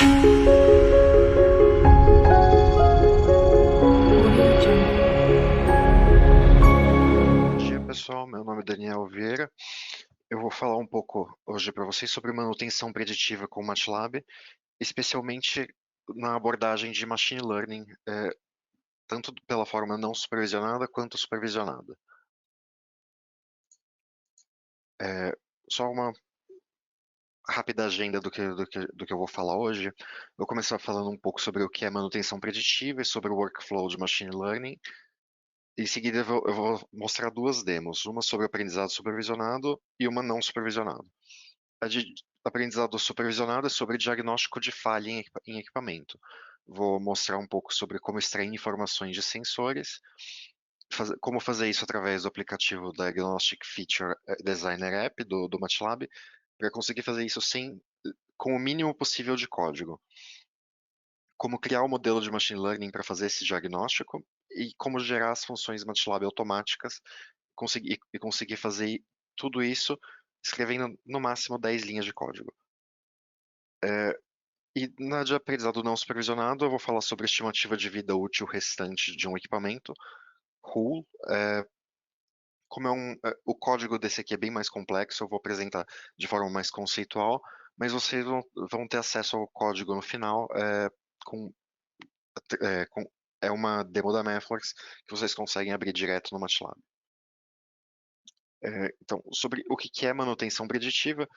Bom dia, pessoal. Meu nome é Daniel Vieira. Eu vou falar um pouco hoje para vocês sobre manutenção preditiva com MATLAB, especialmente na abordagem de machine learning, tanto pela forma não supervisionada quanto supervisionada. Só uma rápida agenda do que eu vou falar hoje. Eu vou começar falando um pouco sobre o que é manutenção preditiva e sobre o workflow de machine learning. Em seguida, eu vou mostrar duas demos, uma sobre aprendizado supervisionado e uma não supervisionado. A de aprendizado supervisionado é sobre diagnóstico de falha em equipamento. Vou mostrar um pouco sobre como extrair informações de sensores, como fazer isso através do aplicativo Diagnostic Feature Designer App do MATLAB, para conseguir fazer isso com o mínimo possível de código. Como criar o modelo de machine learning para fazer esse diagnóstico e como gerar as funções MATLAB automáticas e conseguir fazer tudo isso escrevendo no máximo 10 linhas de código. E na de aprendizado não supervisionado, eu vou falar sobre a estimativa de vida útil restante de um equipamento, RUL. O código desse aqui é bem mais complexo, eu vou apresentar de forma mais conceitual, mas vocês vão ter acesso ao código no final com, com uma demo da Methworks que vocês conseguem abrir direto no MATLAB. Então, sobre o que é manutenção preditiva,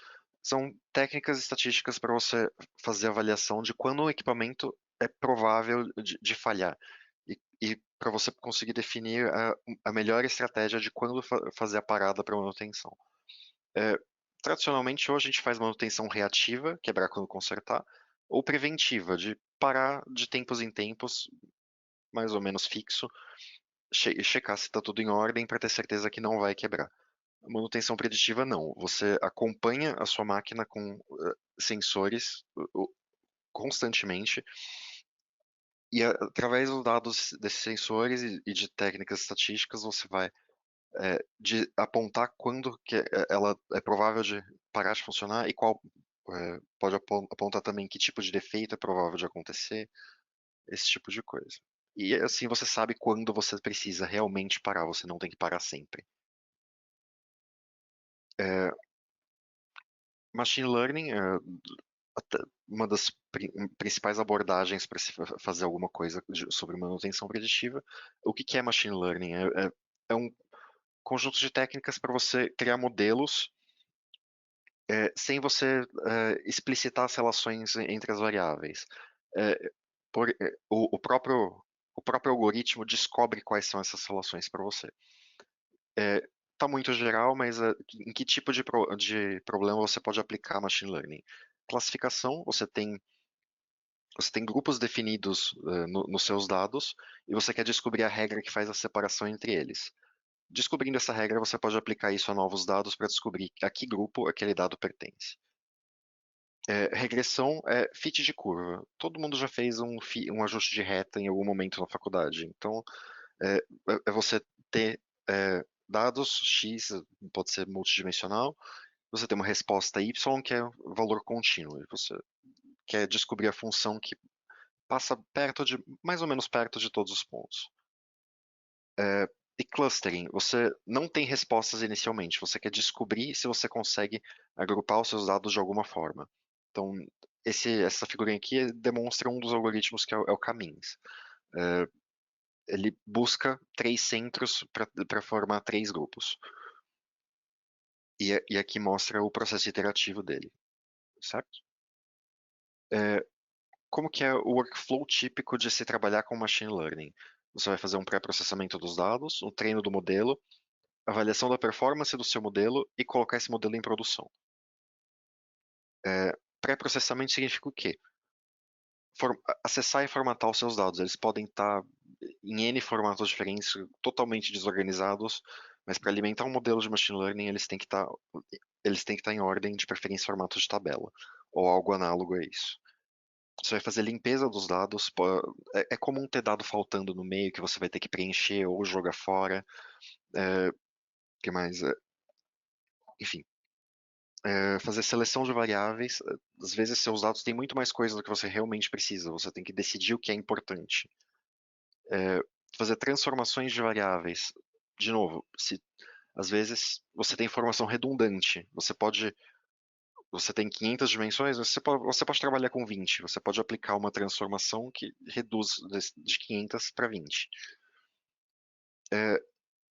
são técnicas estatísticas para você fazer avaliação de quando o equipamento é provável de falhar e para você conseguir definir a melhor estratégia de quando fazer a parada para manutenção. Tradicionalmente, hoje a gente faz manutenção reativa, quebrar quando consertar, ou preventiva, de parar de tempos em tempos, mais ou menos fixo, checar se está tudo em ordem para ter certeza que não vai quebrar. Manutenção preditiva não. Você acompanha a sua máquina com sensores constantemente e através dos dados desses sensores e de técnicas estatísticas você vai de apontar quando que ela é provável de parar de funcionar e qual pode apontar também que tipo de defeito é provável de acontecer, esse tipo de coisa. E assim você sabe quando você precisa realmente parar, você não tem que parar sempre. Machine Learning uma das principais abordagens para se fazer alguma coisa sobre manutenção preditiva. O que é Machine Learning? É um conjunto de técnicas para você criar modelos sem você explicitar as relações entre as variáveis. É, o próprio algoritmo descobre quais são essas relações para você. Está muito geral, mas em que tipo de problema você pode aplicar Machine Learning? Classificação, você tem grupos definidos nos seus dados e você quer descobrir a regra que faz a separação entre eles. Descobrindo essa regra, você pode aplicar isso a novos dados para descobrir a que grupo aquele dado pertence. Regressão é fit de curva. Todo mundo já fez um ajuste de reta em algum momento na faculdade. Então, é, é você ter dados X, pode ser multidimensional, você tem uma resposta Y que é valor contínuo. E você quer descobrir a função que passa mais ou menos perto de todos os pontos. E clustering, você não tem respostas inicialmente, você quer descobrir se você consegue agrupar os seus dados de alguma forma. Então, essa figurinha aqui demonstra um dos algoritmos que é o Caminhos. Ele busca 3 centros para formar 3 grupos. E aqui mostra o processo iterativo dele, certo? Como que é o workflow típico de se trabalhar com machine learning? Você vai fazer um pré-processamento dos dados, um treino do modelo, avaliação da performance do seu modelo e colocar esse modelo em produção. Pré-processamento significa o quê? Acessar e formatar os seus dados. Eles podem estar em N formatos diferentes, totalmente desorganizados, mas para alimentar um modelo de machine learning, eles têm que estar em ordem, de preferência em formato de tabela, ou algo análogo a isso. Você vai fazer limpeza dos dados. É comum ter dado faltando no meio que você vai ter que preencher ou jogar fora. Que mais? Enfim. fazer seleção de variáveis. Às vezes seus dados têm muito mais coisa do que você realmente precisa. Você tem que decidir o que é importante. Fazer transformações de variáveis. De novo, se às vezes você tem informação redundante, você tem 500 dimensões, você pode trabalhar com 20. Você pode aplicar uma transformação que reduz de 500 para 20.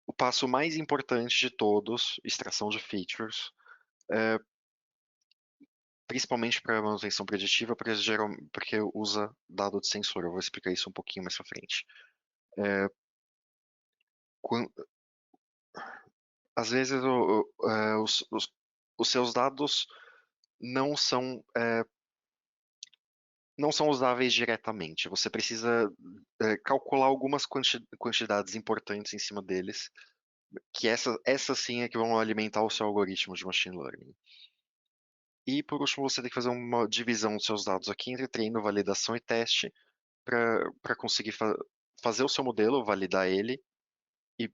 O passo mais importante de todos, extração de features, principalmente para manutenção preditiva, porque usa dado de sensor. Eu vou explicar isso um pouquinho mais para frente. Às vezes os seus dados não são não são usáveis diretamente. Você precisa calcular algumas quantidades importantes em cima deles, que essa sim é que vão alimentar o seu algoritmo de machine learning. E por último, você tem que fazer uma divisão dos seus dados aqui entre treino, validação e teste para conseguir fazer o seu modelo, validar ele e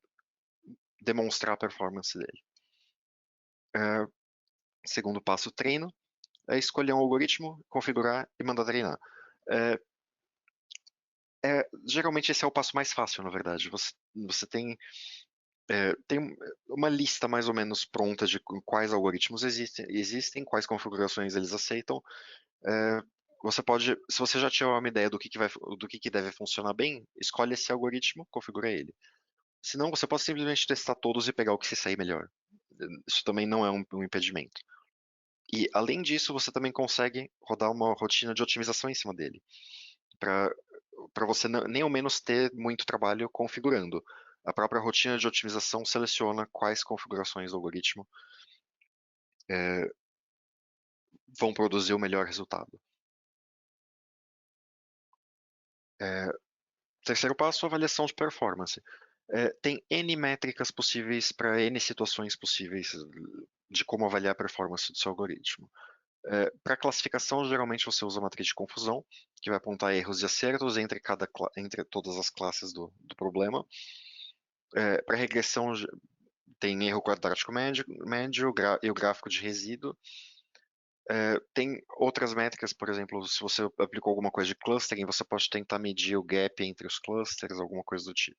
demonstrar a performance dele. Segundo passo, treino, é escolher um algoritmo, configurar e mandar treinar. Geralmente esse é o passo mais fácil, na verdade. Você tem uma lista mais ou menos pronta de quais algoritmos existem, quais configurações eles aceitam. Você pode, se você já tiver uma ideia do que deve funcionar bem, escolhe esse algoritmo, configura ele. Se não, você pode simplesmente testar todos e pegar o que se sair melhor. Isso também não é um impedimento. E além disso, você também consegue rodar uma rotina de otimização em cima dele, para você nem ao menos ter muito trabalho configurando. A própria rotina de otimização seleciona quais configurações do algoritmo vão produzir o melhor resultado. Terceiro passo, avaliação de performance. Tem N métricas possíveis para N situações possíveis de como avaliar a performance do seu algoritmo. Para classificação, geralmente você usa a matriz de confusão, que vai apontar erros e acertos entre todas as classes do problema. Para regressão, tem erro quadrático médio e o gráfico de resíduo. Tem outras métricas, por exemplo, se você aplicou alguma coisa de clustering, você pode tentar medir o gap entre os clusters, alguma coisa do tipo.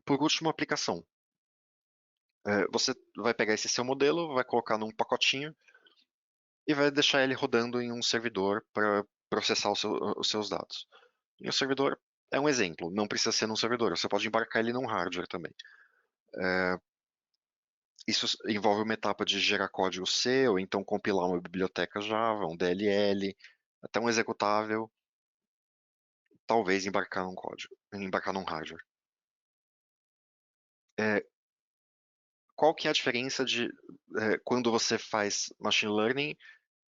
Por último, aplicação. Você vai pegar esse seu modelo, vai colocar num pacotinho e vai deixar ele rodando em um servidor para processar os seus dados. E o servidor é um exemplo, não precisa ser num servidor, você pode embarcar ele num hardware também. Isso envolve uma etapa de gerar código C, ou então compilar uma biblioteca Java, um DLL, até um executável, talvez embarcar num hardware. Qual que é a diferença de quando você faz machine learning,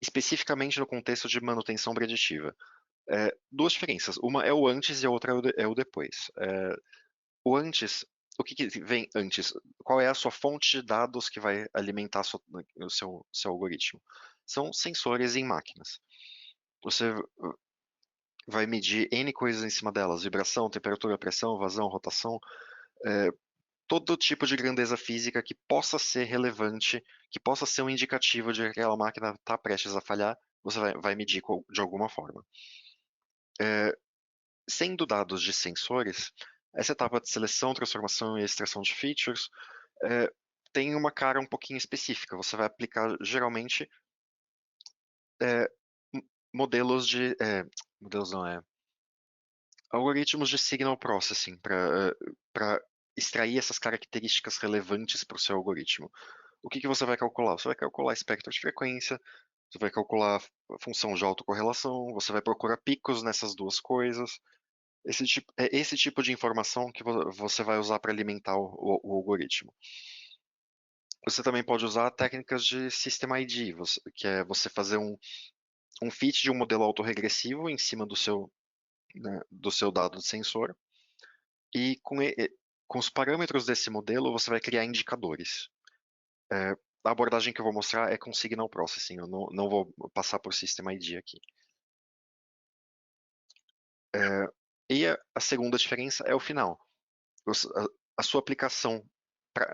especificamente no contexto de manutenção preditiva? Duas diferenças. Uma é o antes e a outra é o depois. O antes, o que vem antes? Qual é a sua fonte de dados que vai alimentar o seu algoritmo? São sensores em máquinas. Você vai medir N coisas em cima delas: vibração, temperatura, pressão, vazão, rotação, todo tipo de grandeza física que possa ser relevante, que possa ser um indicativo de que aquela máquina está prestes a falhar, você vai medir de alguma forma. Sendo dados de sensores, essa etapa de seleção, transformação e extração de features tem uma cara um pouquinho específica. Você vai aplicar, geralmente, modelos de... modelos não, algoritmos de signal processing para extrair essas características relevantes para o seu algoritmo. O que você vai calcular? Você vai calcular espectro de frequência, você vai calcular a função de autocorrelação, você vai procurar picos nessas duas coisas. Esse tipo de informação que você vai usar para alimentar o algoritmo. Você também pode usar técnicas de System ID, que é você fazer um fit de um modelo autorregressivo em cima do seu dado de sensor. E com os parâmetros desse modelo, você vai criar indicadores. A abordagem que eu vou mostrar é com Signal Processing, eu não vou passar por System ID aqui. E a segunda diferença é o final. A sua aplicação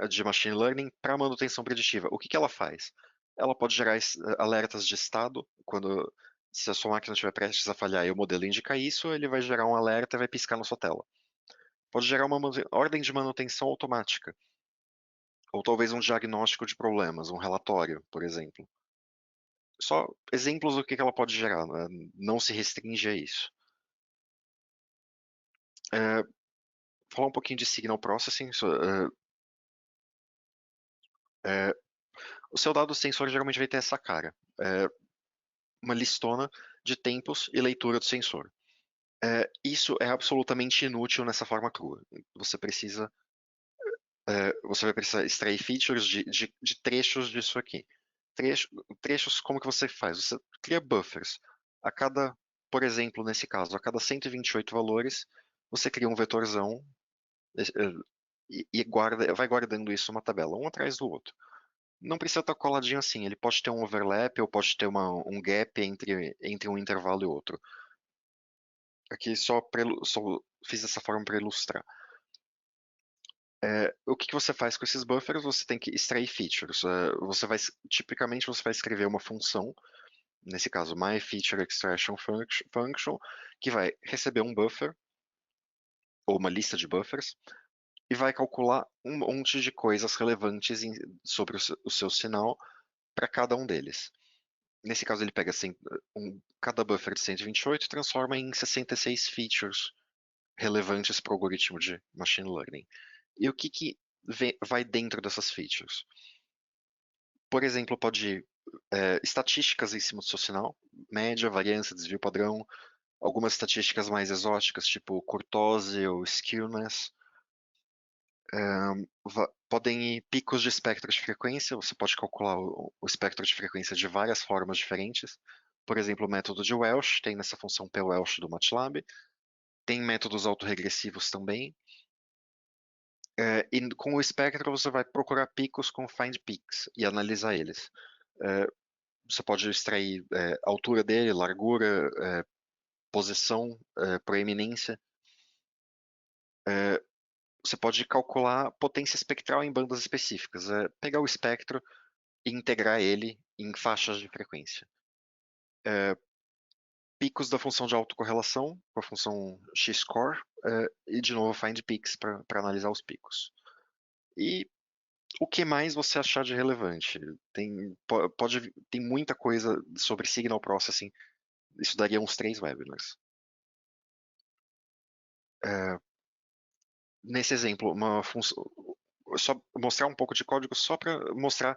de machine learning para manutenção preditiva. O que que ela faz? Ela pode gerar alertas de estado, quando se a sua máquina estiver prestes a falhar e o modelo indica isso, ele vai gerar um alerta e vai piscar na sua tela. Pode gerar uma ordem de manutenção automática, ou talvez um diagnóstico de problemas, um relatório, por exemplo. Só exemplos do que ela pode gerar, né? Não se restringe a isso. Falar um pouquinho de signal processing. O seu dado sensor geralmente vai ter essa cara, uma listona de tempos e leitura do sensor. Isso é absolutamente inútil nessa forma crua. Você vai precisar extrair features de trechos disso aqui. Trechos, como que você faz? Você cria buffers. Por exemplo, nesse caso, a cada 128 valores, você cria um vetorzão e vai guardando isso numa tabela, um atrás do outro. Não precisa estar coladinho assim, ele pode ter um overlap ou pode ter um gap entre um intervalo e outro. Aqui só fiz dessa forma para ilustrar. O que você faz com esses buffers? Você tem que extrair features. Tipicamente você vai escrever uma função, nesse caso myFeatureExtractionFunction, que vai receber um buffer ou uma lista de buffers e vai calcular um monte de coisas relevantes sobre o seu sinal para cada um deles. Nesse caso ele pega cada buffer de 128 e transforma em 66 features relevantes para o algoritmo de machine learning. E o que vai dentro dessas features? Por exemplo, pode estatísticas em cima do seu sinal, média, variância, desvio padrão, algumas estatísticas mais exóticas, tipo kurtose ou skewness. Podem ir picos de espectro de frequência, você pode calcular o espectro de frequência de várias formas diferentes. Por exemplo, o método de Welsh, tem nessa função p-Welsh do MATLAB. Tem métodos autorregressivos também. E com o espectro você vai procurar picos com find peaks e analisar eles. Você pode extrair altura dele, largura, posição, proeminência. Você pode calcular potência espectral em bandas específicas. Pegar o espectro e integrar ele em faixas de frequência. Picos da função de autocorrelação, com a função x-score, e de novo find peaks para analisar os picos. E o que mais você achar de relevante? Tem muita coisa sobre signal processing. Isso daria uns 3 webinars. Nesse exemplo, só mostrar um pouco de código só para mostrar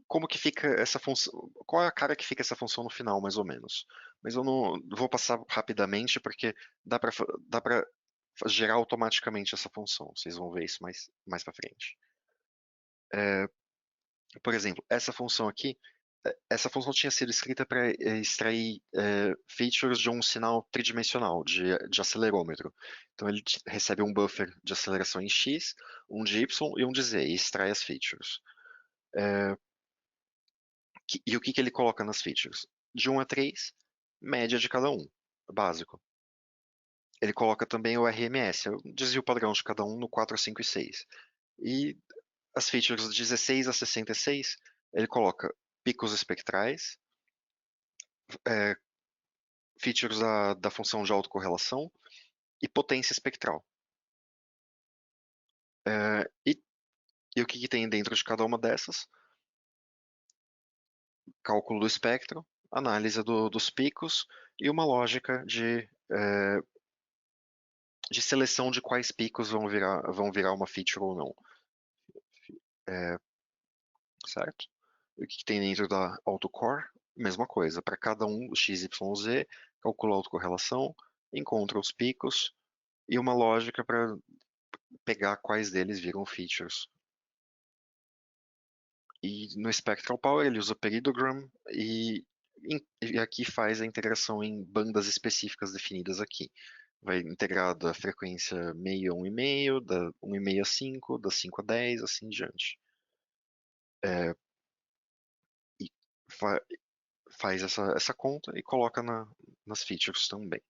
como que fica essa função, qual é a cara que fica essa função no final, mais ou menos. Mas eu não vou passar rapidamente porque dá para gerar automaticamente essa função. Vocês vão ver isso mais para frente. Por exemplo, essa função tinha sido escrita para extrair features de um sinal tridimensional, de acelerômetro. Então ele recebe um buffer de aceleração em x, um de y e um de z, e extrai as features. E o que ele coloca nas features? De 1 a 3, média de cada um, básico. Ele coloca também o RMS, o desvio padrão de cada um no 4, 5 e 6. E as features de 16 a 66, ele coloca picos espectrais, features da função de autocorrelação e potência espectral. E o que tem dentro de cada uma dessas? Cálculo do espectro, análise dos picos e uma lógica de seleção de quais picos vão virar uma feature ou não. Certo? E o que tem dentro da AutoCore? Mesma coisa, para cada um, x, y, z, calcula a autocorrelação, encontra os picos e uma lógica para pegar quais deles viram features. E no Spectral Power ele usa Peridogram e aqui faz a integração em bandas específicas definidas aqui. Vai integrar da frequência meio a 1,5, da 1,5 a 5, da 5 a 10, assim diante. E faz essa conta e coloca nas features também.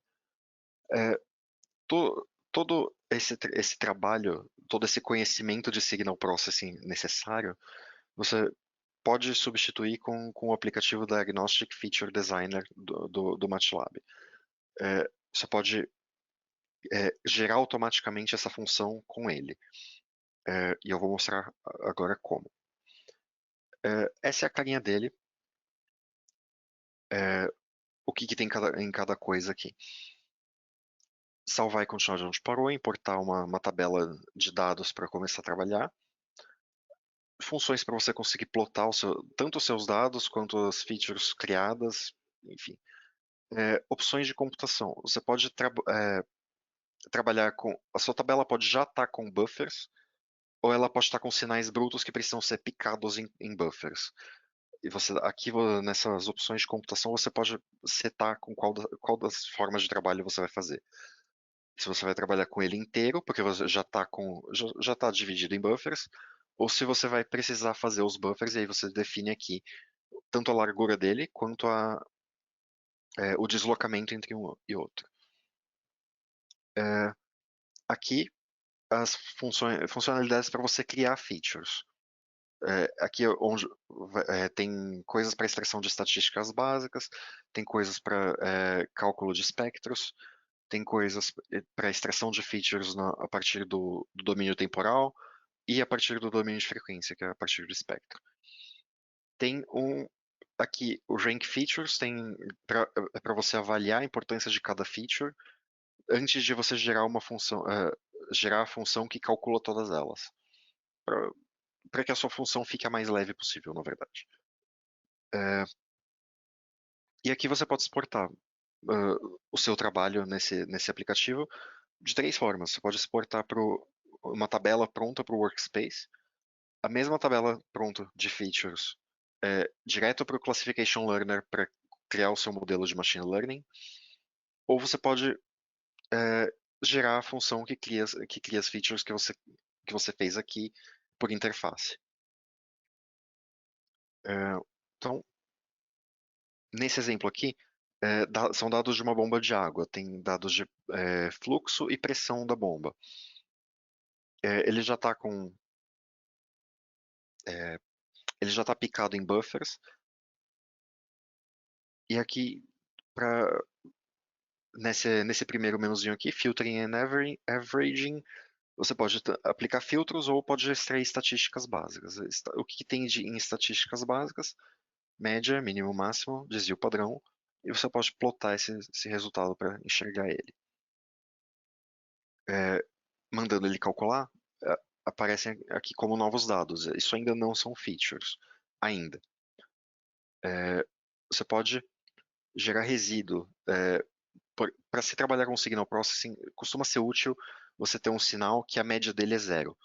todo esse trabalho, todo esse conhecimento de signal processing necessário, você pode substituir com o aplicativo Diagnostic Feature Designer do MATLAB. Você pode gerar automaticamente essa função com ele. E eu vou mostrar agora como. Essa é a carinha dele. O que tem em cada coisa aqui. Salvar e continuar de onde parou, importar uma tabela de dados para começar a trabalhar. Funções para você conseguir plotar tanto os seus dados quanto as features criadas, enfim. Opções de computação. Você pode trabalhar com... A sua tabela pode já estar com buffers, ou ela pode estar com sinais brutos que precisam ser picados em buffers. E aqui nessas opções de computação você pode setar com qual das formas de trabalho você vai fazer. Se você vai trabalhar com ele inteiro, porque você já tá dividido em buffers, ou se você vai precisar fazer os buffers, e aí você define aqui tanto a largura dele, quanto o deslocamento entre um e outro. Aqui, as funcionalidades para você criar features. Aqui onde tem coisas para extração de estatísticas básicas, tem coisas para cálculo de espectros, tem coisas para extração de features a partir do domínio temporal e a partir do domínio de frequência, que é a partir do espectro. Tem aqui o rank features, tem para você avaliar a importância de cada feature antes de você gerar uma função, gerar a função que calcula todas elas, para que a sua função fique a mais leve possível, na verdade. E aqui você pode exportar o seu trabalho nesse aplicativo de 3 formas. Você pode exportar para uma tabela pronta para o Workspace, a mesma tabela pronta de features direto para o Classification Learner para criar o seu modelo de Machine Learning, ou você pode gerar a função que cria as features que você fez aqui por interface. Então, nesse exemplo aqui, são dados de uma bomba de água, tem dados de fluxo e pressão da bomba. Ele já está ele já está picado em buffers. E aqui, nesse primeiro menuzinho aqui, Filtering and Averaging, você pode aplicar filtros ou pode extrair estatísticas básicas. O que tem em estatísticas básicas? Média, mínimo, máximo, desvio padrão. E você pode plotar esse resultado para enxergar ele. Mandando ele calcular, aparecem aqui como novos dados. Isso ainda não são features, ainda. Você pode gerar resíduo. Para se trabalhar com signal processing, costuma ser útil você ter um sinal que a média dele é zero.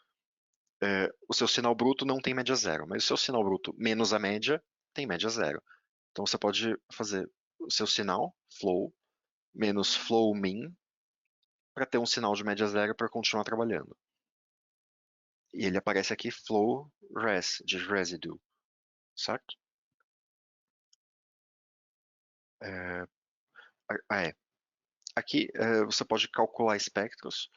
O seu sinal bruto não tem média zero, mas o seu sinal bruto menos a média tem média zero. Então você pode fazer o seu sinal, flow, menos flow min, para ter um sinal de média zero para continuar trabalhando. E ele aparece aqui flow res, de residue, certo? Aqui você pode calcular espectros.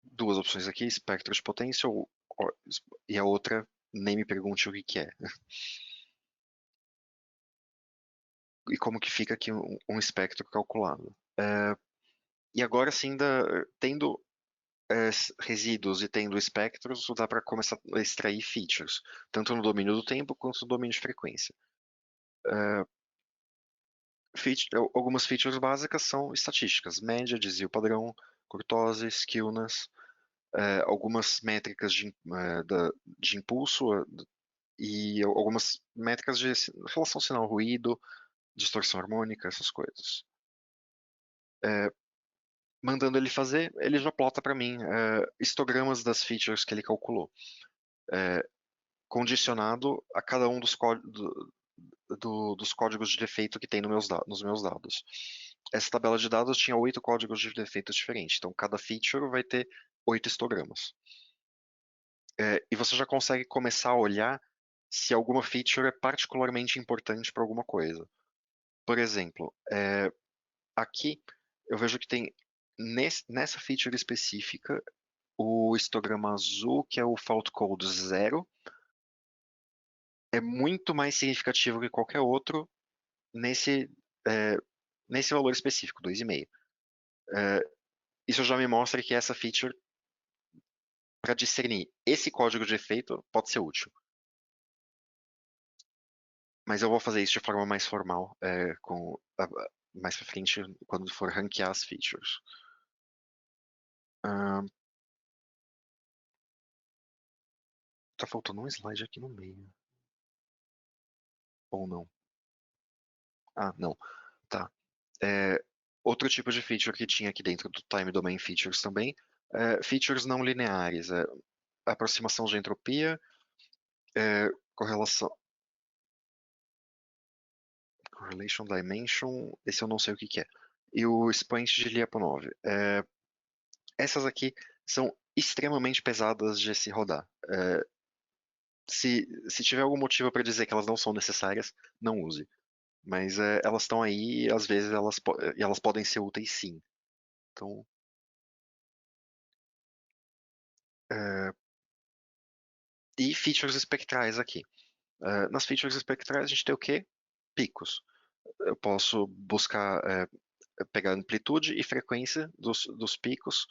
Duas opções aqui, espectro de potência e a outra, nem me pergunte o que é. E como que fica aqui um espectro calculado. E agora sim, tendo resíduos e tendo espectros, dá para começar a extrair features, tanto no domínio do tempo quanto no domínio de frequência. Algumas features básicas são estatísticas, média, desvio padrão, kurtose, skewness, algumas métricas de impulso e algumas métricas de relação sinal-ruído, distorção harmônica, essas coisas. Mandando ele fazer, ele já plota para mim histogramas das features que ele calculou, condicionado a cada um dos códigos de defeito que tem nos meus dados. Essa tabela de dados tinha 8 códigos de defeitos diferentes, então cada feature vai ter 8 histogramas. E você já consegue começar a olhar se alguma feature é particularmente importante para alguma coisa. Por exemplo, aqui eu vejo que tem nessa feature específica o histograma azul, que é o fault code 0, é muito mais significativo que qualquer outro nesse, é, nesse valor específico, 2,5. É, isso já me mostra que essa feature, para discernir esse código de efeito, pode ser útil. Mas eu vou fazer isso de forma mais formal, mais pra frente, quando for ranquear as features. Ahn, tá faltando um slide aqui no meio. Ou não? Ah, não. Tá. É, outro tipo de feature que tinha aqui dentro do Time Domain Features também, features não lineares, aproximação de entropia, correlação, correlation dimension, esse eu não sei o que que é, e o expoente de Lyapunov. Essas aqui são extremamente pesadas de se rodar. Se tiver algum motivo para dizer que elas não são necessárias, não use. Mas elas estão aí e às vezes elas podem ser úteis sim. Então, é, e features espectrais aqui. Nas features espectrais a gente tem o quê? Picos. Eu posso buscar, pegar amplitude e frequência dos picos.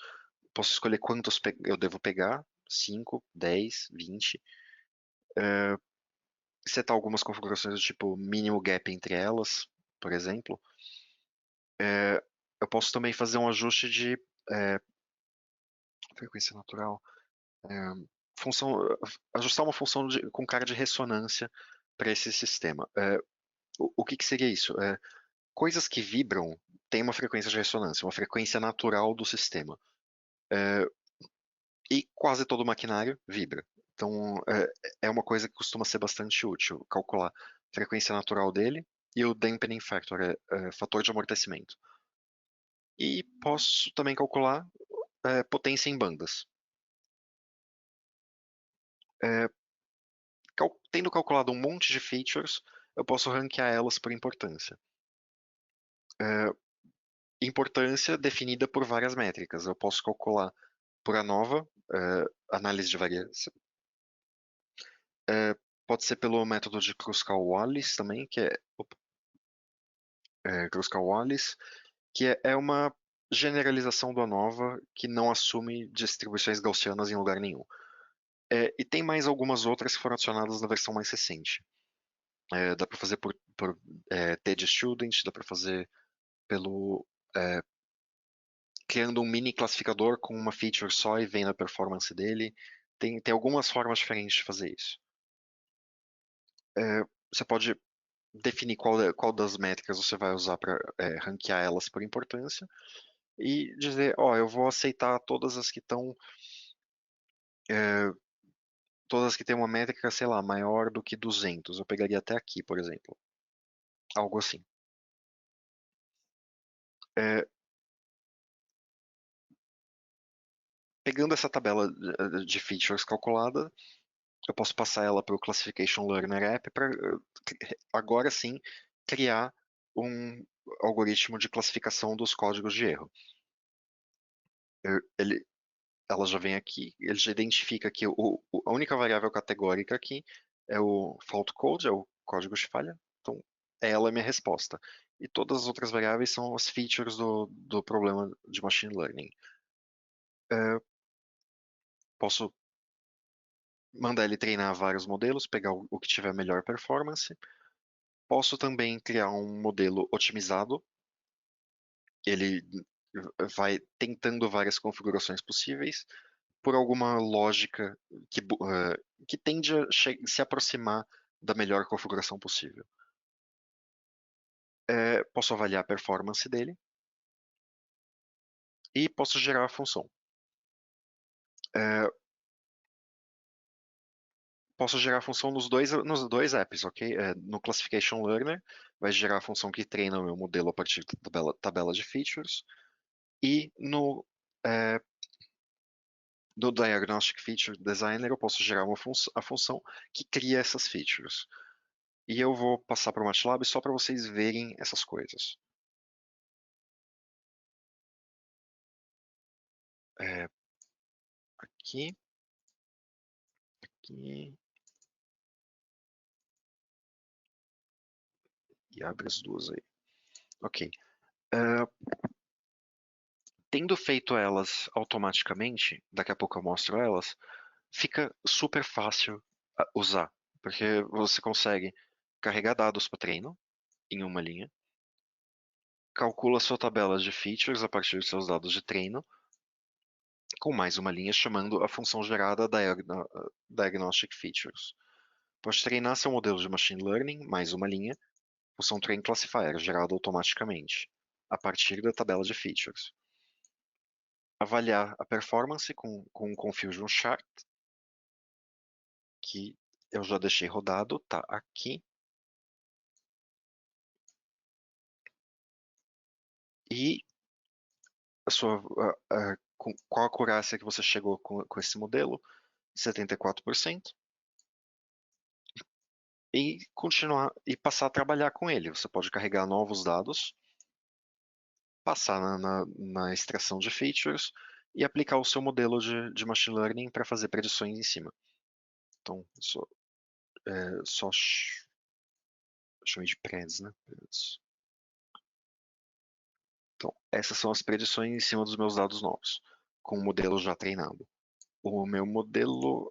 Posso escolher quantos eu devo pegar, 5, 10, 20. Setar algumas configurações do tipo mínimo gap entre elas, por exemplo. Eu posso também fazer um ajuste de frequência natural, função, ajustar uma função com cara de ressonância para esse sistema. O que seria isso? Coisas que vibram têm uma frequência de ressonância, uma frequência natural do sistema. E quase todo maquinário vibra. Então, é uma coisa que costuma ser bastante útil, calcular a frequência natural dele e o dampening factor, fator de amortecimento. E posso também calcular potência em bandas. É, tendo calculado um monte de features, eu posso ranquear elas por importância. Importância definida por várias métricas. Eu posso calcular por ANOVA, análise de variância. Pode ser pelo método de Kruskal-Wallis também, que Kruskal-Wallis, que é uma generalização do ANOVA que não assume distribuições gaussianas em lugar nenhum. E tem mais algumas outras que foram adicionadas na versão mais recente. Dá para fazer por TED Student, dá para fazer pelo criando um mini classificador com uma feature só e vendo a performance dele. Tem algumas formas diferentes de fazer isso. Você pode definir qual das métricas você vai usar para ranquear elas por importância e dizer, ó, eu vou aceitar todas as que estão, todas as que têm uma métrica, sei lá, maior do que 200. Eu pegaria até aqui, por exemplo. Algo assim. É, pegando essa tabela de features calculada, eu posso passar ela para o Classification Learner App para agora sim criar um algoritmo de classificação dos códigos de erro. Ele, ela já vem aqui, ele já identifica que a única variável categórica aqui é o fault code, é o código de falha, então ela é a minha resposta. E todas as outras variáveis são as features do problema de machine learning. Posso mandar ele treinar vários modelos, pegar o que tiver melhor performance. Posso também criar um modelo otimizado. Ele vai tentando várias configurações possíveis por alguma lógica que tende a se aproximar da melhor configuração possível. Posso avaliar a performance dele e posso gerar a função. É, posso gerar a função nos dois apps, ok? No Classification Learner vai gerar a função que treina o meu modelo a partir da tabela de features e do Diagnostic Feature Designer eu posso gerar a função que cria essas features. E eu vou passar para o MATLAB só para vocês verem essas coisas. Aqui, aqui, e abre as duas aí. Ok. Tendo feito elas automaticamente, daqui a pouco eu mostro elas, fica super fácil usar, porque você consegue carregar dados para treino em uma linha, calcula sua tabela de features a partir dos seus dados de treino, com mais uma linha chamando a função gerada Diagnostic Features. Pode treinar seu modelo de Machine Learning, mais uma linha, função Train Classifier, gerada automaticamente, a partir da tabela de features. Avaliar a performance com um Confusion Chart, que eu já deixei rodado, tá aqui. E qual a acurácia que você chegou com esse modelo? 74%. E continuar e passar a trabalhar com ele. Você pode carregar novos dados, passar na extração de features e aplicar o seu modelo de machine learning para fazer predições em cima. Então, só chamei de preds, né? Então, essas são as predições em cima dos meus dados novos, com o modelo já treinado. O meu modelo,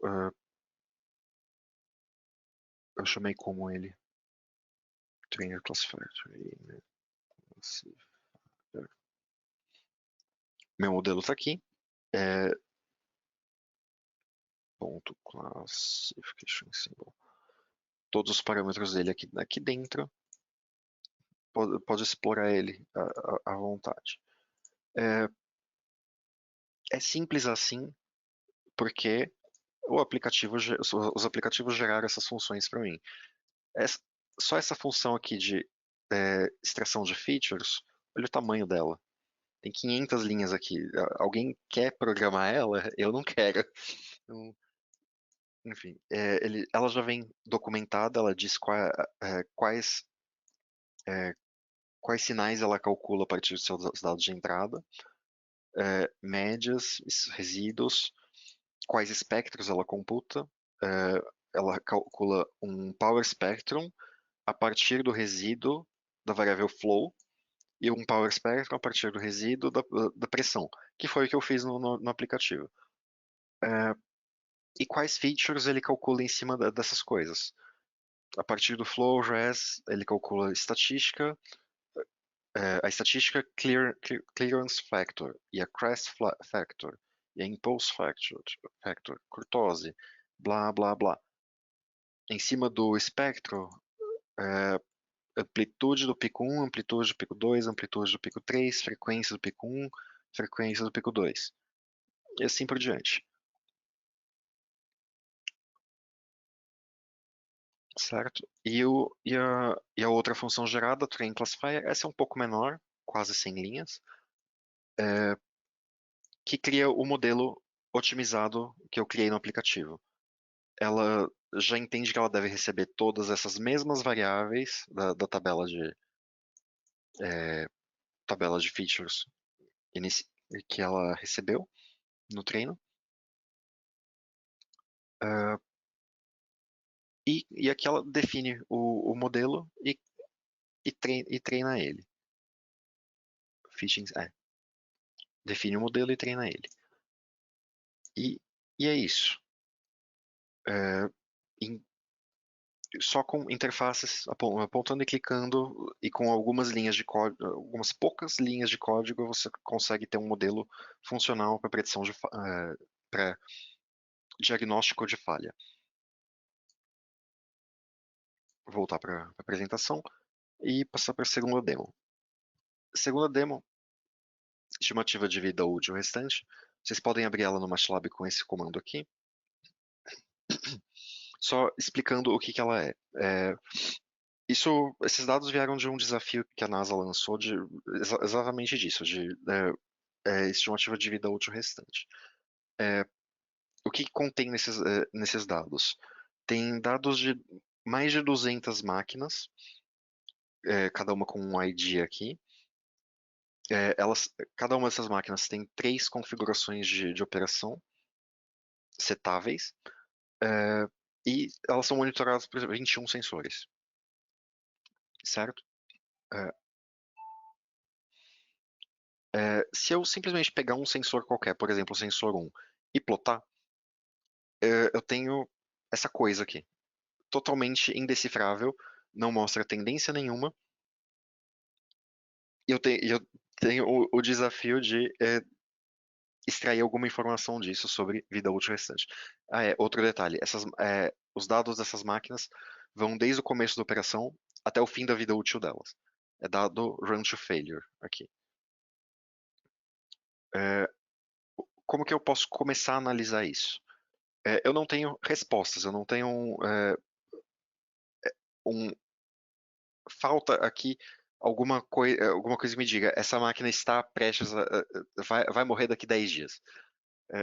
eu chamei como ele? Trainer Classifier. Meu modelo está aqui. Ponto classification symbol. Todos os parâmetros dele aqui dentro. Pode explorar ele à vontade. É simples assim, porque os aplicativos geraram essas funções para mim. Só essa função aqui de extração de features, olha o tamanho dela. Tem 500 linhas aqui. Alguém quer programar ela? Eu não quero. Então, enfim, ela já vem documentada, ela diz quais sinais ela calcula a partir dos seus dados de entrada, médias, resíduos, quais espectros ela computa, ela calcula um power spectrum a partir do resíduo da variável flow e um power spectrum a partir do resíduo da pressão, que foi o que eu fiz no aplicativo. E quais features ele calcula em cima dessas coisas. A partir do flow res, ele calcula estatística, a estatística clearance factor e a crest factor e a impulse factor, kurtose, blá blá blá. Em cima do espectro, amplitude do pico 1, amplitude do pico 2, amplitude do pico 3, frequência do pico 1, frequência do pico 2. E assim por diante. Certo? E a outra função gerada, Train Classifier, essa é um pouco menor, quase 100 linhas, que cria o modelo otimizado que eu criei no aplicativo. Ela já entende que ela deve receber todas essas mesmas variáveis da tabela de features que ela recebeu no treino. E aqui ela define o modelo e treina ele. Define o modelo e treina ele. E é isso. Só com interfaces apontando e clicando e com algumas linhas de código, algumas poucas linhas de código, você consegue ter um modelo funcional para predição para diagnóstico de falha. Vou voltar para a apresentação e passar para a segunda demo. Segunda demo, estimativa de vida útil restante. Vocês podem abrir ela no MATLAB com esse comando aqui. Só explicando o que ela é. Esses dados vieram de um desafio que a NASA lançou exatamente disso, de estimativa de vida útil restante. O que contém nesses dados? Tem dados de mais de 200 máquinas, cada uma com um ID aqui, cada uma dessas máquinas tem 3 configurações de operação setáveis, é, e elas são monitoradas por 21 sensores, certo? É, se eu simplesmente pegar um sensor qualquer, por exemplo, o sensor 1, e plotar, eu tenho essa coisa aqui, totalmente indecifrável, não mostra tendência nenhuma, e eu tenho o desafio de extrair alguma informação disso sobre vida útil restante. Outro detalhe, os dados dessas máquinas vão desde o começo da operação até o fim da vida útil delas. É dado run to failure aqui. É, como que eu posso começar a analisar isso? Eu não tenho respostas, eu não tenho um falta aqui alguma coisa que me diga, essa máquina está prestes vai morrer daqui 10 dias.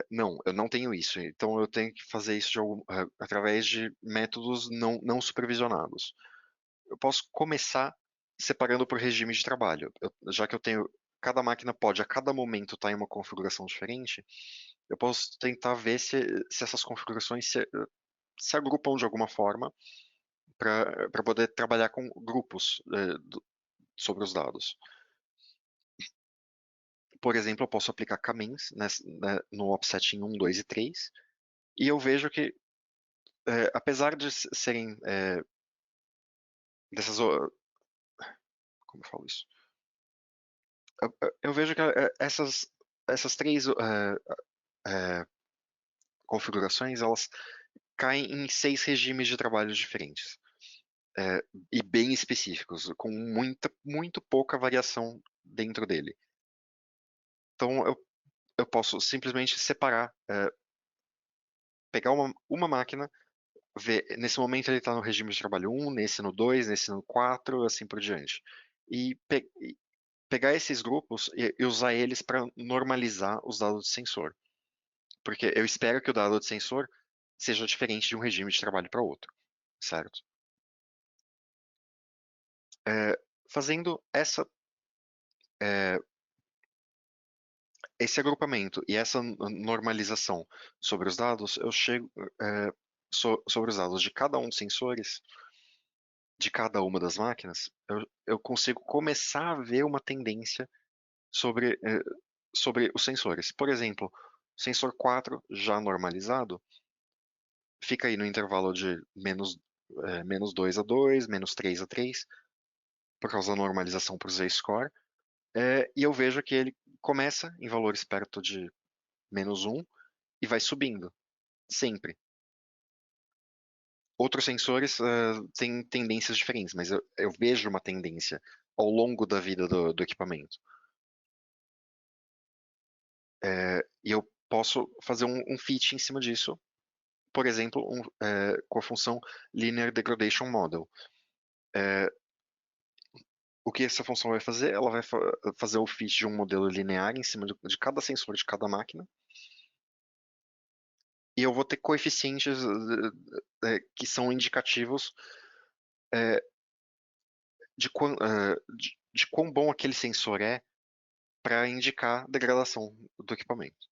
Não, eu não tenho isso. Então eu tenho que fazer isso através de métodos não supervisionados. Eu posso começar separando por regime de trabalho. Já que eu tenho, cada máquina pode a cada momento estar em uma configuração diferente, eu posso tentar ver se essas configurações se agrupam de alguma forma para poder trabalhar com grupos sobre os dados. Por exemplo, eu posso aplicar caminhos no offset em 1, 2 e 3, e eu vejo que, apesar de serem dessas. Como eu falo isso? Eu vejo que essas 3 configurações elas caem em 6 regimes de trabalho diferentes. E bem específicos, com muito pouca variação dentro dele. Então eu posso simplesmente separar, pegar uma máquina, ver, nesse momento ele está no regime de trabalho 1, nesse no 2, nesse no 4, assim por diante. E pegar esses grupos e usar eles para normalizar os dados de sensor. Porque eu espero que o dado de sensor seja diferente de um regime de trabalho para outro, certo? Fazendo é, esse agrupamento e essa normalização sobre os dados, eu chego sobre os dados de cada um dos sensores, de cada uma das máquinas, eu consigo começar a ver uma tendência sobre os sensores. Por exemplo, o sensor 4 já normalizado, fica aí no intervalo de menos 2 a 2, menos 3 a 3, por causa da normalização para o Z-score. E eu vejo que ele começa em valores perto de menos 1 e vai subindo, sempre. Outros sensores têm tendências diferentes, mas eu vejo uma tendência ao longo da vida do equipamento. E eu posso fazer um fit em cima disso, por exemplo, com a função Linear Degradation Model. O que essa função vai fazer? Ela vai fazer o fit de um modelo linear em cima de cada sensor de cada máquina. E eu vou ter coeficientes que são indicativos de quão bom aquele sensor é para indicar degradação do equipamento.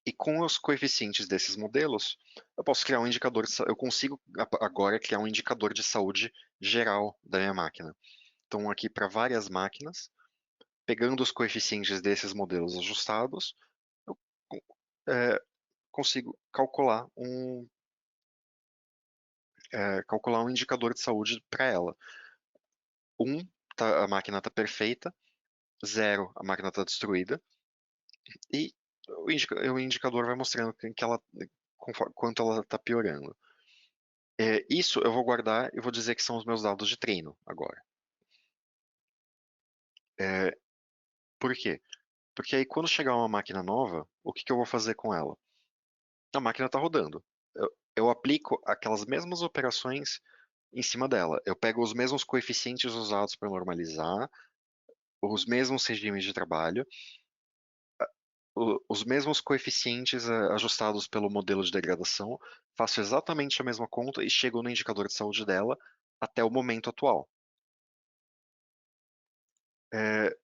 E com os coeficientes desses modelos, eu posso criar um indicador, eu consigo agora criar um indicador de saúde geral da minha máquina. Então aqui para várias máquinas, pegando os coeficientes desses modelos ajustados, eu consigo calcular um indicador de saúde para ela. 1, a máquina está perfeita. 0, a máquina está destruída. E o indicador vai mostrando quanto ela está piorando. Isso eu vou guardar e vou dizer que são os meus dados de treino agora. Por quê? Porque aí quando chegar uma máquina nova, o que eu vou fazer com ela? A máquina está rodando. Eu aplico aquelas mesmas operações em cima dela. Eu pego os mesmos coeficientes usados para normalizar, os mesmos regimes de trabalho, os mesmos coeficientes ajustados pelo modelo de degradação, faço exatamente a mesma conta e chego no indicador de saúde dela até o momento atual. E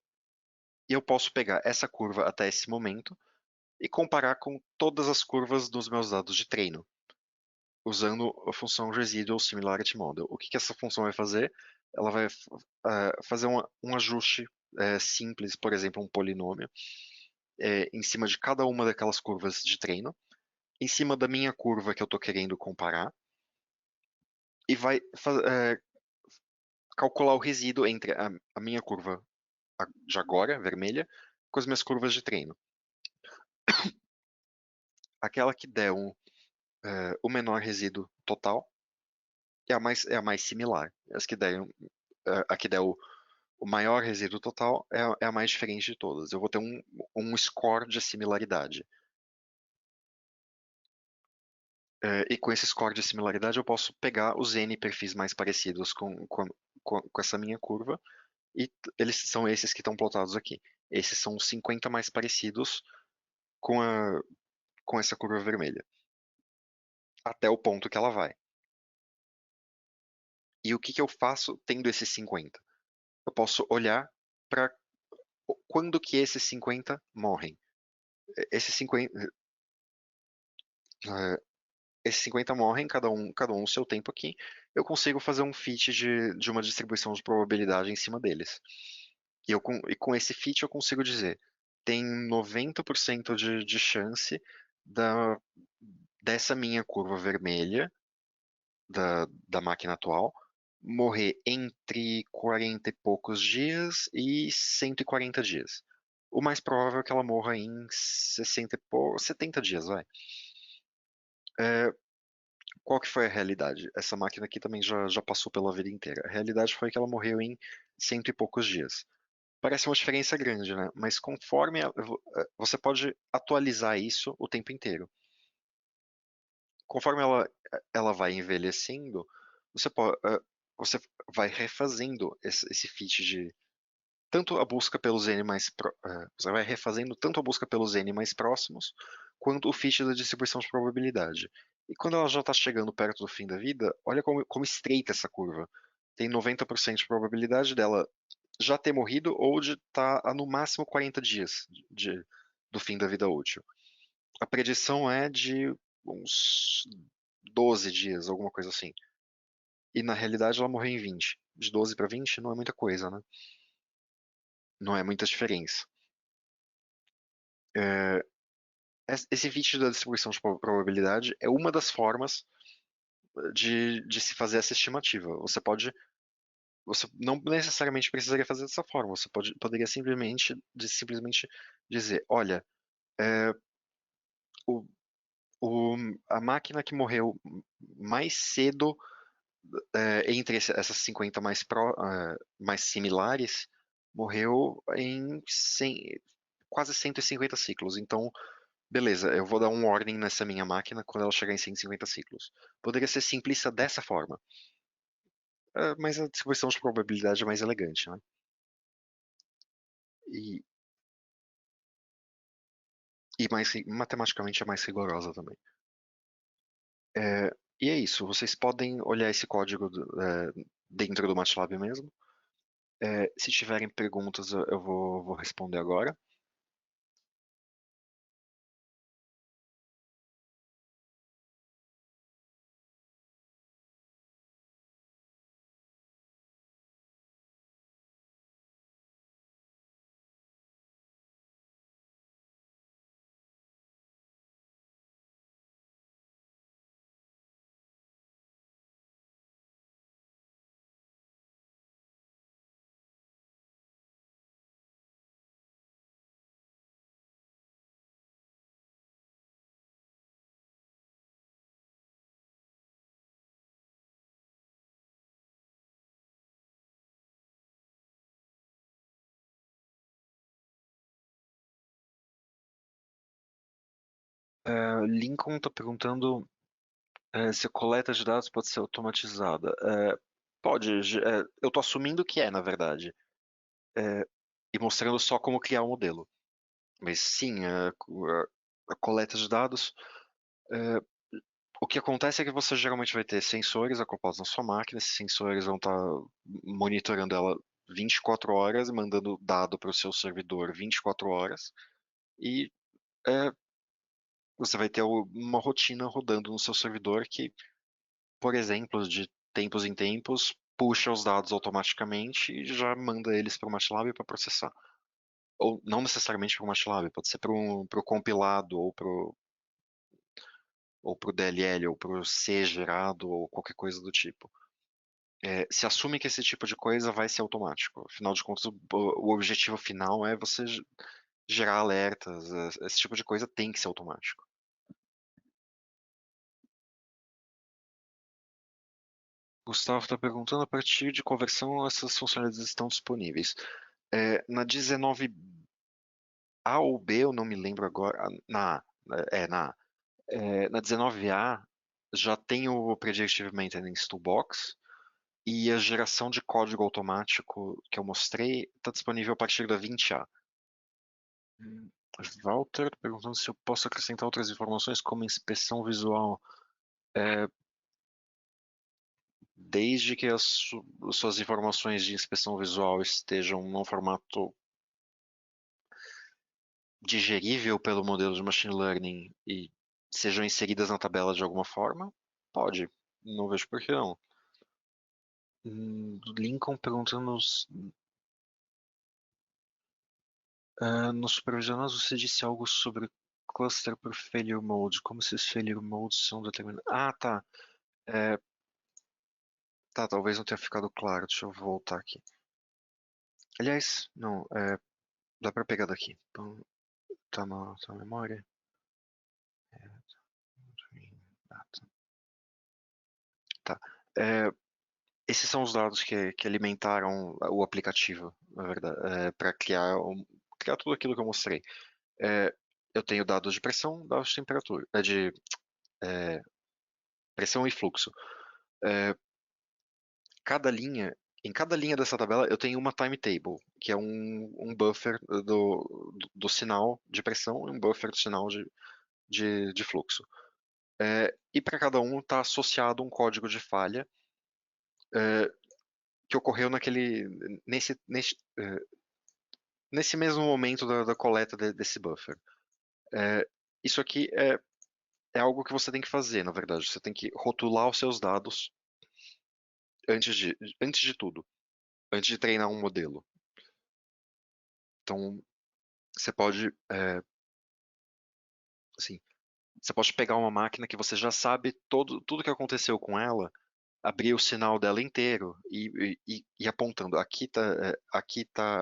eu posso pegar essa curva até esse momento e comparar com todas as curvas dos meus dados de treino, usando a função Residual Similarity Model. O que que essa função vai fazer? Ela vai fazer um ajuste simples, por exemplo, um polinômio, em cima de cada uma daquelas curvas de treino, em cima da minha curva que eu estou querendo comparar, e vai calcular o resíduo entre a minha curva de agora, vermelha, com as minhas curvas de treino. Aquela que der o menor resíduo total é a mais similar. As que der, a que der o maior resíduo total é a mais diferente de todas. Eu vou ter um score de similaridade. E com esse score de similaridade eu posso pegar os N perfis mais parecidos com essa minha curva, e eles são esses que estão plotados aqui. Esses são os 50 mais parecidos com essa curva vermelha, até o ponto que ela vai. E o que que eu faço tendo esses 50? Eu posso olhar para quando que esses 50 morrem. Esses 50, esses 50 morrem, cada um o seu tempo aqui. Eu consigo fazer um fit de uma distribuição de probabilidade em cima deles. E com esse fit eu consigo dizer, tem 90% de chance dessa minha curva vermelha da máquina atual morrer entre 40 e poucos dias e 140 dias. O mais provável é que ela morra em 70 dias, vai. Qual que foi a realidade? Essa máquina aqui também já passou pela vida inteira. A realidade foi que ela morreu em cento e poucos dias. Parece uma diferença grande, né? Mas conforme você pode atualizar isso o tempo inteiro. Conforme ela vai envelhecendo, você vai refazendo esse fit de tanto a busca pelos N você vai refazendo tanto a busca pelos N mais próximos, quanto o fit da distribuição de probabilidade. E quando ela já está chegando perto do fim da vida, olha como estreita essa curva. Tem 90% de probabilidade dela já ter morrido ou de estar a no máximo 40 dias do fim da vida útil. A predição é de uns 12 dias, alguma coisa assim. E na realidade ela morreu em 20. De 12 para 20 não é muita coisa, né? Não é muita diferença. Esse fit da distribuição de probabilidade é uma das formas de se fazer essa estimativa. Você não necessariamente precisaria fazer dessa forma. Você poderia simplesmente dizer, olha, o, a máquina que morreu mais cedo entre essas 50 mais similares morreu em quase 150 ciclos. Então, beleza, eu vou dar um warning nessa minha máquina quando ela chegar em 150 ciclos. Poderia ser simplista dessa forma, mas a distribuição de probabilidade é mais elegante, né? E, matematicamente é mais rigorosa também. E é isso, vocês podem olhar esse código dentro do MATLAB mesmo. Se tiverem perguntas, eu vou responder agora. Lincoln está perguntando se a coleta de dados pode ser automatizada. Pode, eu estou assumindo que na verdade, e mostrando só como criar o modelo. Mas sim, a coleta de dados, o que acontece é que você geralmente vai ter sensores acoplados na sua máquina, esses sensores vão estar monitorando ela 24 horas, mandando dado para o seu servidor 24 horas, e é, você vai ter uma rotina rodando no seu servidor que, por exemplo, de tempos em tempos, puxa os dados automaticamente e já manda eles para o MATLAB para processar. Ou não necessariamente para o MATLAB, pode ser para o compilado ou para o DLL ou para o C gerado ou qualquer coisa do tipo. Se assume que esse tipo de coisa vai ser automático. Afinal de contas, o objetivo final é você gerar alertas. Esse tipo de coisa tem que ser automático. Gustavo está perguntando a partir de qual versão essas funcionalidades estão disponíveis. Na 19A ou B, eu não me lembro agora. Na A. Na A. Na 19A já tem o Predictive Maintenance Toolbox e a geração de código automático que eu mostrei está disponível a partir da 20A. Walter perguntando se eu posso acrescentar outras informações como inspeção visual. Desde que as suas informações de inspeção visual estejam num formato digerível pelo modelo de machine learning e sejam inseridas na tabela de alguma forma, pode. Não vejo por que não. Lincoln perguntando no supervisionado você disse algo sobre cluster por failure mode. Como esses failure modes são determinados? Ah, tá. É, tá, talvez não tenha ficado claro. Deixa eu voltar aqui. Aliás, não, dá pra pegar daqui. Então, tá na memória. Tá. É, esses são os dados que alimentaram o aplicativo, na verdade, para criar, criar tudo aquilo que eu mostrei. Eu tenho dados de pressão, dados de temperatura, de pressão e fluxo. Cada linha, em cada linha dessa tabela eu tenho uma timetable, que é um buffer do sinal de pressão e um buffer do sinal de fluxo. E para cada um está associado um código de falha que ocorreu nesse mesmo momento da coleta desse buffer. Isso aqui é algo que você tem que fazer, na verdade. Você tem que rotular os seus dados antes de tudo, antes de treinar um modelo. Então, você pode, assim, você pode pegar uma máquina que você já sabe tudo que aconteceu com ela, abrir o sinal dela inteiro e apontando. Aqui tá,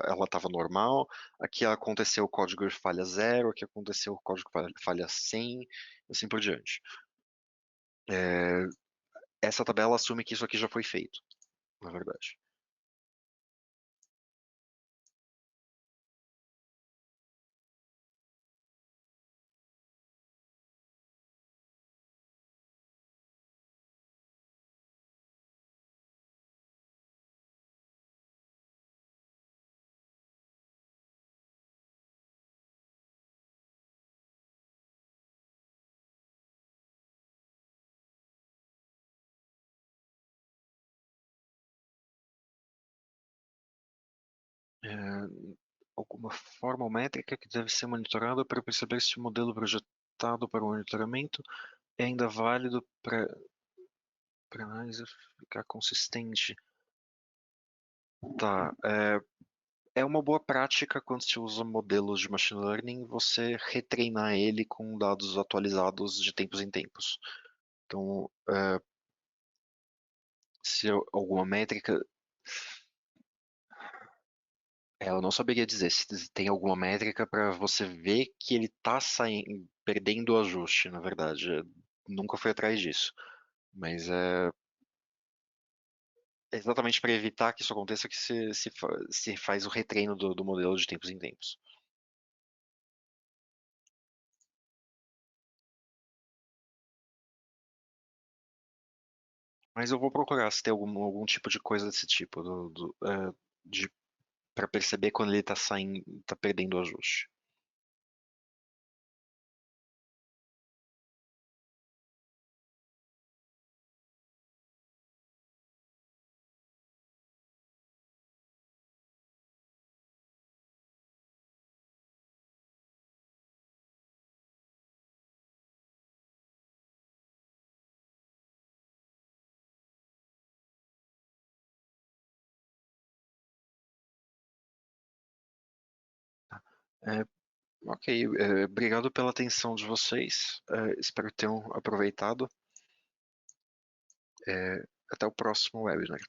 ela estava normal, aqui aconteceu o código de falha 0, aqui aconteceu o código de falha 100, assim por diante. Essa tabela assume que isso aqui já foi feito, na verdade. Alguma forma ou métrica que deve ser monitorada para perceber se o modelo projetado para o monitoramento é ainda válido para a análise ficar consistente. Tá, é uma boa prática quando se usa modelos de machine learning você retreinar ele com dados atualizados de tempos em tempos. Então, se alguma métrica, eu não saberia dizer se tem alguma métrica para você ver que ele está perdendo o ajuste, na verdade. Nunca fui atrás disso. Mas é exatamente para evitar que isso aconteça que se faz o retreino do modelo de tempos em tempos. Mas eu vou procurar se tem algum tipo de coisa desse tipo, para perceber quando ele está saindo, tá perdendo o ajuste. É, ok, obrigado pela atenção de vocês. Espero que tenham aproveitado. Até o próximo webinar.